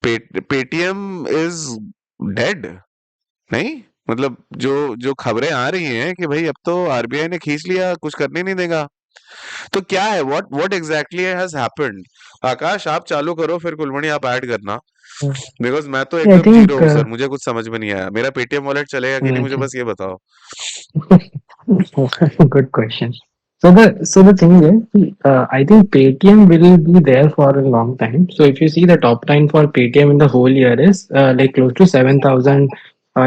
Paytm is dead. नहीं, मतलब जो जो खबरें आ रही हैं कि भाई अब तो आरबीआई ने खींच लिया, कुछ करने नहीं देगा। तो क्या है, व्हाट एग्जैक्टली हैज हैपेंड? आकाश आप चालू करो, फिर कुलमणि आप ऐड करना। बिकॉज मैं तो I एकदम जीरो think हूँ सर, मुझे कुछ समझ में नहीं आया। मेरा पेटीएम वॉलेट चलेगा कि नहीं, मुझे बस ये बताओ। good question. So the thing is, I think Paytm will be there for a long time. So if you see the top line for Paytm in the whole year is like close to 7,000,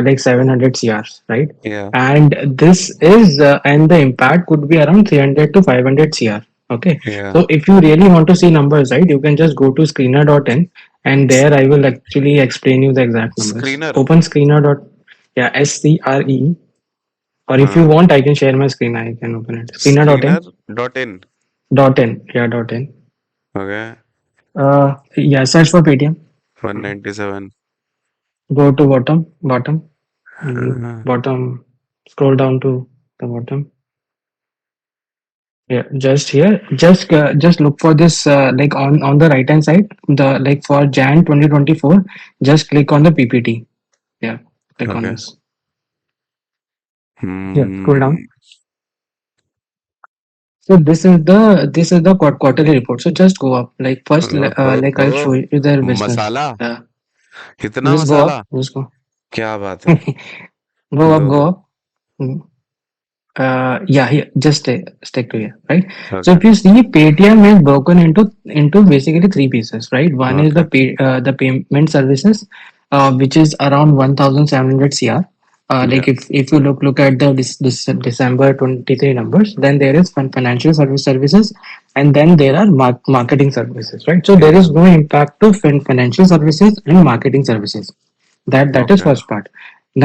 like 700 CRs, right? या And this is and the impact could be around 300 to 500 CR. Okay. या So if you really want to see numbers, right, you can just go to screener.in, and there I will actually explain you the exact numbers. Screener. Open screener. Yeah, SCRE, or if you हाँ, want, I can share my screen. I can open it. Screener.in. Screener dot in. Dot in. Yeah, dot in. Okay. Yeah, search for Paytm. 197। Go to bottom, bottom. Scroll down to the bottom. Yeah, just here. Just look for this. Like on the right hand side, the like for Jan 2024. Just click on the PPT. Yeah, click on okay. this. Yeah, scroll down. Hmm. So this is the quarterly report. So just go up. Like first, like I'll show you the business. Masala, Yeah, इतना just go मसाला, up. Just go. क्या बात है। Go up. दो Go दो। up. Mm. Yeah, here. Just stick to here, right? So okay. if you see, Paytm is broken into basically three pieces, right? One is okay. the payment services, which is around 1,700 CR. या Like if you look at the this December 23 numbers, then there is financial services, and then there are marketing services, right? So there या is no impact to financial services and marketing services. That is okay. first part. Okay.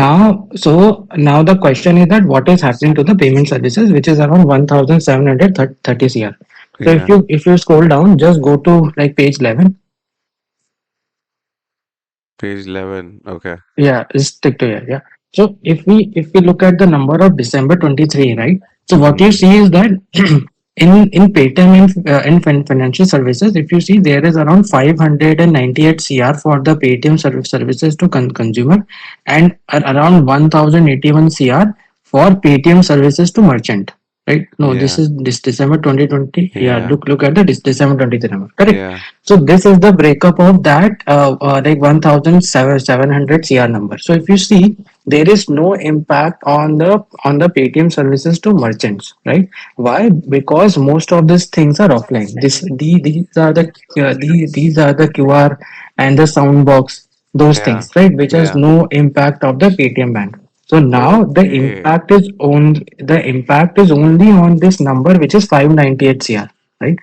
Now the question is that what is happening to the payment services, which is around 1,730 CR. So या if you scroll down, just go to like page 11. Page 11। Okay. Yeah, just stick to it. Yeah. So if we look at the number of December 23, right? So what you hmm. see is that in Paytm in financial services, if you see, there is around 598 CR for the Paytm services to consumer, and around 1,081 CR for Paytm services to merchant. Right? No, this या is this December 2020. Yeah, या look at the December 23 number. Correct. या So this is the breakup of that like 1,700 CR number. So if you see, there is no impact on the Paytm services to merchants, right? Why? Because most of these things are offline. These are these are the QR and the sound box, those या things, right? Which has या no impact of the Paytm bank. So now okay. the impact is only on this number, which is 598 CR, right?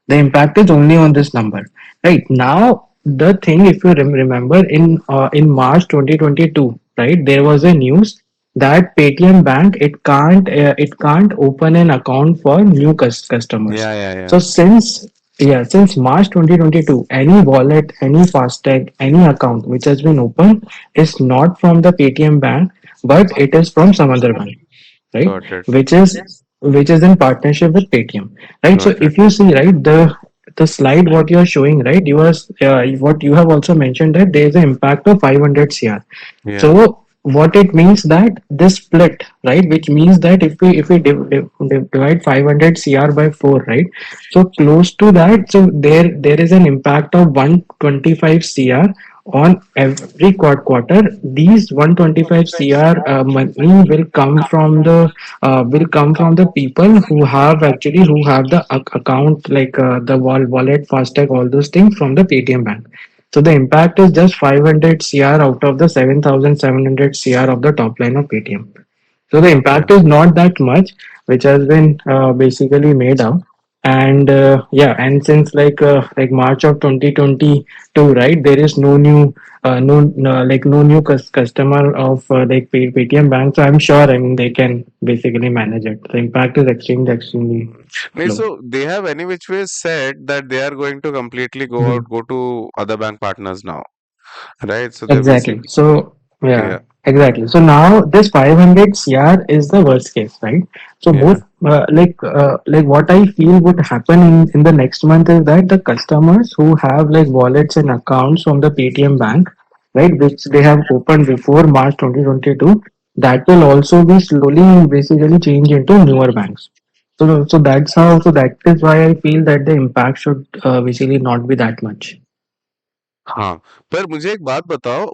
The impact is only on this number, right? Now the thing, if you remember, in March 2022, right, there was a news that Paytm bank, it can't open an account for new customers. या So since March 2022, any wallet, any fastag, any account which has been opened is not from the Paytm bank, but it is from some other bank, right? Got it. Which is in partnership with Paytm, right? So got it. if you see, right, the slide what you are showing, right, what you have also mentioned, that there is an impact of 500 CR. या So what it means, that this split, right, which means that if we divide 500 CR by 4, right, so close to that, so there is an impact of 125 CR on every quarter. These 125 CR money will come from the people who have the account, like the wallet, fastag, all those things from the Paytm bank. So the impact is just 500 CR out of the 7,700 CR of the top line of Paytm. So the okay. impact is not that much, which has been basically made out. And yeah, and since like March of 2022, right, there is no new customer of Paytm bank. So I'm sure, I mean, they can basically manage it. The impact is extremely नहीं, low. so they have any which way said that they are going to completely Mhm. go to other bank partners now, right? So they're Exactly. basically, So yeah. yeah. Exactly. So now this 500 CR is the worst case, right? So Yeah. most like what I feel would happen in the next month is that the customers who have like wallets and accounts from the Paytm bank, right, which they have opened before March 2022, that will also be slowly basically change into newer banks. So that's how. So that is why I feel that the impact should basically not be that much. हाँ, पर मुझे एक बात बताओ,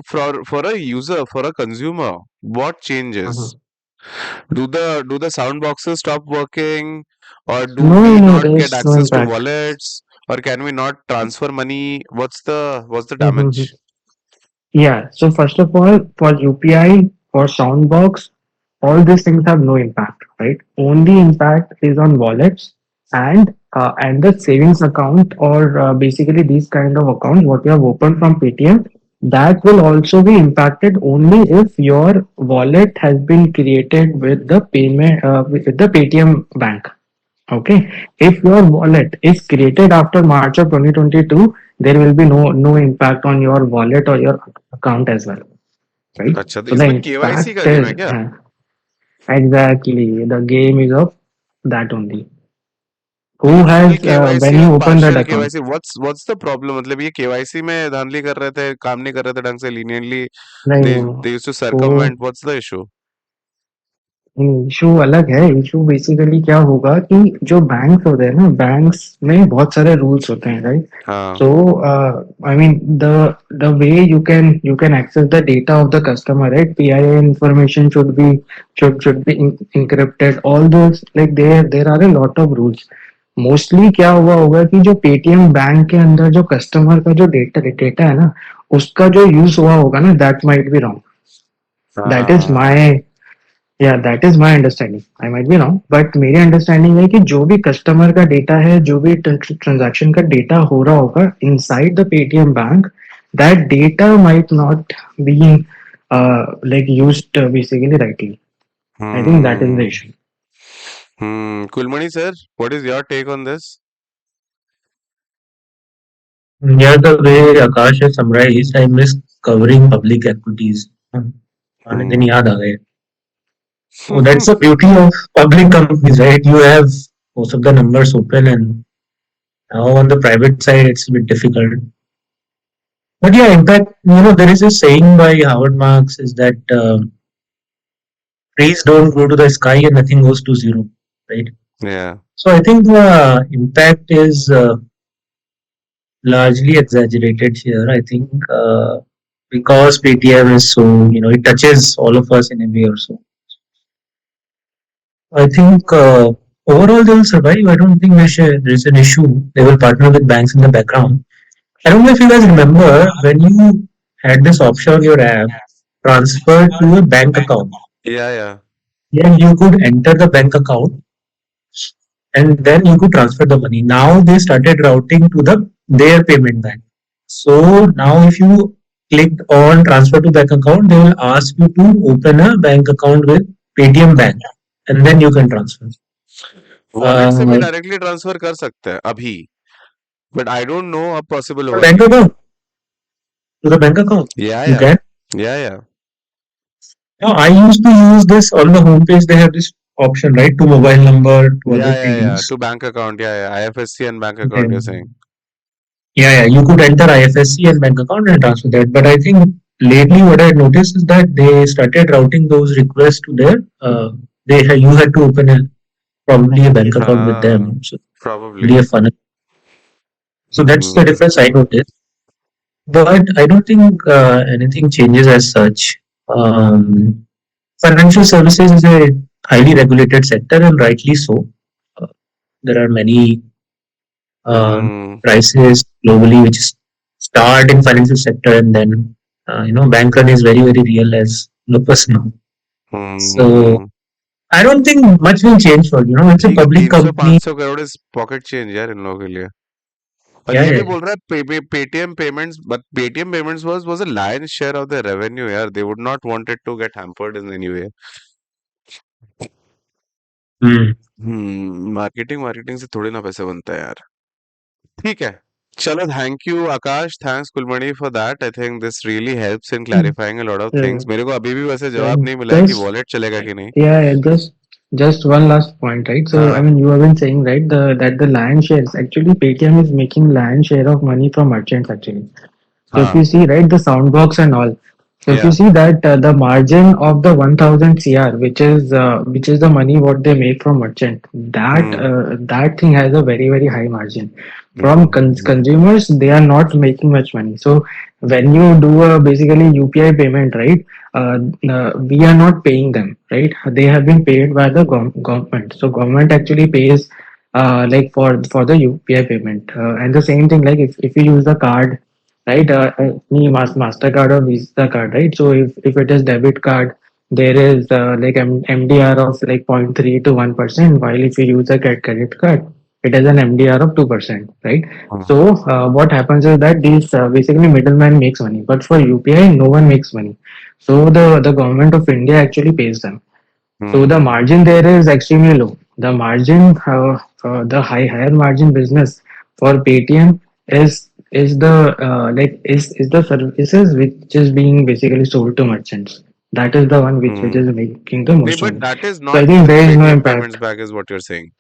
for a user, for a consumer, what changes? Mhm. Do the sound boxes stop working, or do No, we no, not there get is no access to impact. wallets, or can we not transfer money? What's the Mhm. damage? Yeah. So first of all, for UPI, for Soundbox, all these things have no impact, right? Only impact is on wallets and the savings account or basically these kind of accounts what you have opened from Paytm. That will also be impacted only if your wallet has been created with the payment with the Paytm bank. Okay. If your wallet is created after March of 2022, there will be no impact on your wallet or your account as well, right? अच्छा, तो So the इसमें KYC impact का game है is क्या? exactly the game is of that only. Who partial has KYC when और you open that partial account? KYC, what's the problem? मतलब ये KYC में धांधली कर रहे थे, काम नहीं कर रहे थे ढंग से, लीनियंटली नहीं दे यूज्ड टू वो circumvent, what's the issue? Issue अलग है। इशू बेसिकली क्या होगा कि जो बैंक्स होते हैं ना, बैंक्स में बहुत सारे रूल्स होते हैं, राइट? हाँ। So, I mean, the way you can access the data of the customer, right? PIN information should be encrypted. All those like there are a lot of rules. Mostly क्या हुआ होगा कि जो Paytm bank के अंदर जो customer का जो डेटा डेटा है ना, उसका जो यूज हुआ होगा ना, that might be wrong. That is हाँ। माई या that is my understanding. I might be wrong but मेरी अंडरस्टैंडिंग है कि जो भी कस्टमर का डेटा है, जो भी ट्रांजैक्शन का डेटा हो रहा होगा inside the Paytm bank, that data might not be like used basically rightly. I think that is the hmm. issue. Kulamani sir, what is your take on this? Yeah, the way Akash has summarized, I miss covering public equities. And then hmm. yaad aa gaye. Oh, that's the beauty of public companies, right? You have most of the numbers open, and now on the private side, it's a bit difficult. But yeah, in fact, there is a saying by Howard Marks is that trees don't grow to the sky and nothing goes to zero, right? Yeah. So I think the impact is largely exaggerated here. I think because Paytm is so, it touches all of us in a way or so. I think overall they will survive. I don't think there's an issue. They will partner with banks in the background. I don't know if you guys remember when you had this option on your app, transfer to a bank account. Yeah, yeah. Yeah, you could enter the bank account and then you could transfer the money. Now they started routing to their payment bank. So now if you click on transfer to bank account, they will ask you to open a bank account with Paytm Bank, and then you can transfer. Wallet से भी Uh, directly transfer कर सकते हैं अभी, but I don't know अब possible होगा कि bank नहीं। account to the bank account, या you या can. या या Now, I used to use this on the homepage. They have this option, right, to mobile number, to या other या things. टू बैंक अकाउंट, या IFSC and bank account you Then saying. yeah, you could enter IFSC and bank account and transfer that. But I think lately what I noticed is that they started routing those requests to their you had to open probably a bank account with हाँ, them. So probably. really a funnel. So that's the hmm. difference I noticed. But I don't think anything changes as such. Financial services is a highly regulated sector, and rightly so. Uh, there are many hmm. crises globally which start in financial sector, and then bank run is very very real as all of us know. So hmm. I don't think much will change for it's a ठीक है, public तीन सौ company. पांच सौ crore is pocket change यार इन लोगों के लिए। और Yeah, ये भी yeah, बोल रहा है Paytm payments, but Paytm payments was a lion share of the revenue यार, they would not want it to get hampered in any way. Hmm. Marketing marketing से थोड़ी ना पैसे बनता है यार। ठीक है, Chalo, thank you, Akash. Thanks, Kulmani, for that. I think this really helps in Hmm. clarifying a lot of Yeah. things. मेरे को अभी भी वैसे जवाब And नहीं मिला है कि just वॉलेट चलेगा कि नहीं. yeah, yeah, just one last point, right? So I हाँ, mean, you have been saying, right, that the lion shares actually Paytm is making lion share of money from merchants actually. So if हाँ, you see, right, the sound box and all. So if you yeah. see that the margin of the 1000 CR, which is the money what they make from merchant, Hmm, that thing has a very high margin. From hmm, consumers, they are not making much money. So when you do a basically UPI payment, right, we are not paying them, right? They have been paid by the government. So government actually pays like for the UPI payment, and the same thing like if you use the card, right? Me Mastercard or Visa card, right? So if it is debit card, there is like MDR of like 0.3 to 1%, while if you use a credit card, it has an MDR of 2%, right? hmm, So what happens is that these basically middleman makes money, but for UPI, no one makes money. So the government of India actually pays them. So the hmm, margin there is extremely low. The margin, the higher margin business for Paytm is the is the services which is being basically sold to merchants. That is the one which hmm. is making the नहीं, most but money. that is So I not think giving there is no Paytm impact. payments back, is what you're saying.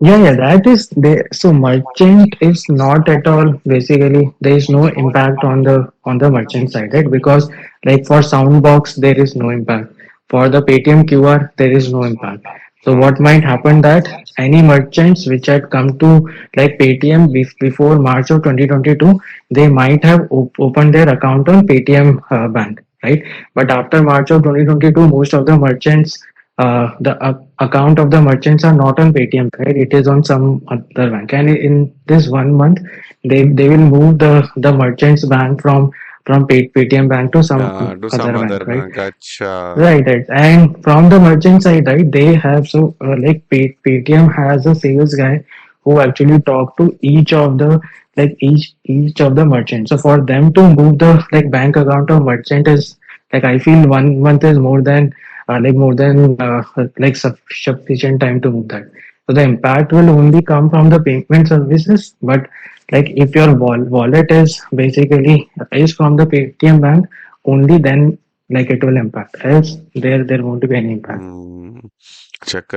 Yeah, yeah, that is there. So merchant is not at all basically there is no impact on the merchant side, right? Because like for Soundbox there is no impact. For the Paytm QR there is no impact. So Hmm, what might happen that any merchants which had come to like Paytm before March of 2022, they might have opened their account on Paytm bank, right? But after March of 2022, most of the merchants the account of the merchants are not on Paytm, right? It is on some other bank, and in this 1 month, they will move the merchants bank from Paytm bank to some yeah, do some other other bank, right? bank. Acha. Right, right. And from the merchant side, right, they have so like Paytm has a sales guy who actually talk to each of the like each of the merchants. So for them to move the like bank account of merchant is like I feel 1 month is more than like sufficient time to move that. So the impact will only come from the payment services, but like if your wallet is basically is from the Paytm bank, only then like it will impact. Else there won't be any impact. Hmm. Check